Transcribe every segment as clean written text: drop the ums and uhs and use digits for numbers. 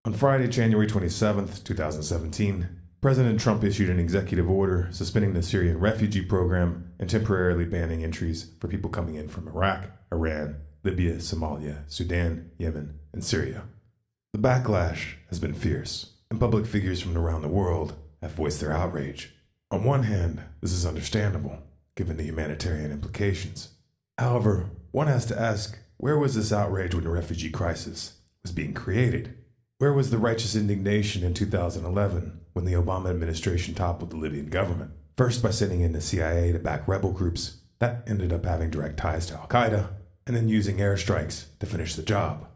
On Friday, January 27th, 2017, President Trump issued an executive order suspending the Syrian refugee program and temporarily banning entries for people coming in from Iraq, Iran, Libya, Somalia, Sudan, Yemen, and Syria. The backlash has been fierce, and public figures from around the world have voiced their outrage. On one hand, this is understandable, given the humanitarian implications. However, one has to ask, where was this outrage when the refugee crisis was being created? Where was the righteous indignation in 2011 when the Obama administration toppled the Libyan government? First by sending in the CIA to back rebel groups that ended up having direct ties to Al-Qaeda, and then using airstrikes to finish the job.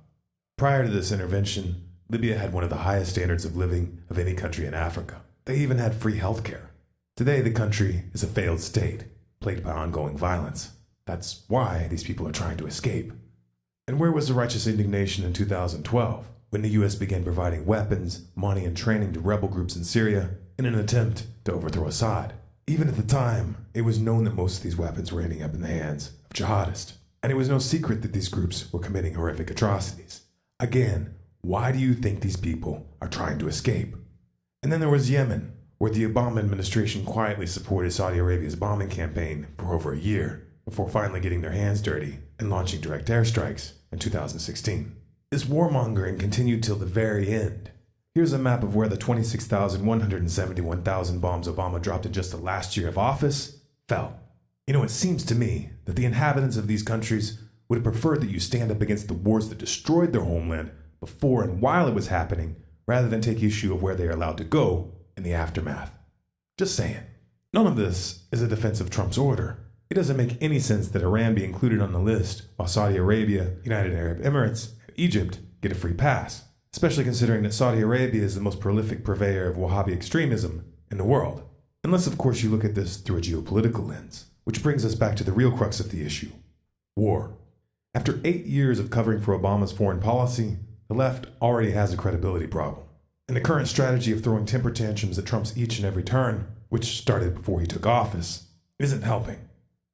Prior to this intervention, Libya had one of the highest standards of living of any country in Africa. They even had free healthcare. Today, the country is a failed state, plagued by ongoing violence. That's why these people are trying to escape. And where was the righteous indignation in 2012, when the U.S. began providing weapons, money, and training to rebel groups in Syria in an attempt to overthrow Assad? Even at the time, it was known that most of these weapons were ending up in the hands of jihadists. And it was no secret that these groups were committing horrific atrocities. Again, why do you think these people are trying to escape? And then there was Yemen, where the Obama administration quietly supported Saudi Arabia's bombing campaign for over a year, before finally getting their hands dirty and launching direct airstrikes in 2016. This warmongering continued till the very end. Here's a map of where the 26,171,000 bombs Obama dropped in just the last year of office fell. You know, it seems to me that the inhabitants of these countries would have preferred that you stand up against the wars that destroyed their homeland before and while it was happening, rather than take issue of where they are allowed to go in the aftermath. Just saying. None of this is a defense of Trump's order. It doesn't make any sense that Iran be included on the list, while Saudi Arabia, United Arab Emirates, and Egypt get a free pass, especially considering that Saudi Arabia is the most prolific purveyor of Wahhabi extremism in the world. Unless, of course, you look at this through a geopolitical lens, which brings us back to the real crux of the issue: war. After 8 years of covering for Obama's foreign policy, the left already has a credibility problem. And the current strategy of throwing temper tantrums at Trump's each and every turn, which started before he took office, isn't helping.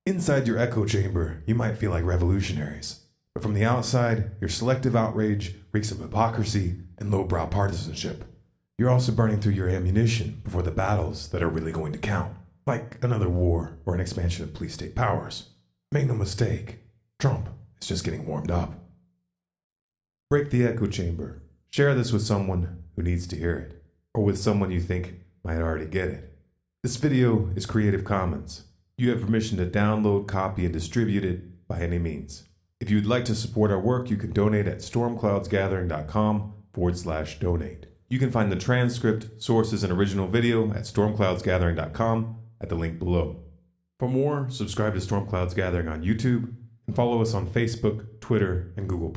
Inside your echo chamber, you might feel like revolutionaries, but from the outside, your selective outrage reeks of hypocrisy and lowbrow partisanship. You're also burning through your ammunition before the battles that are really going to count, like another war or an expansion of police-state powers. Make no mistake, Trump is just getting warmed up. Break the echo chamber. Share this with someone who needs to hear it, or with someone you think might already get it. This video is Creative Commons. You have permission to download, copy, and distribute it by any means. If you would like to support our work, you can donate at stormcloudsgathering.com/donate. You can find the transcript, sources, and original video at stormcloudsgathering.com at the link below. For more, subscribe to Storm Clouds Gathering on YouTube and follow us on Facebook, Twitter, and Google+.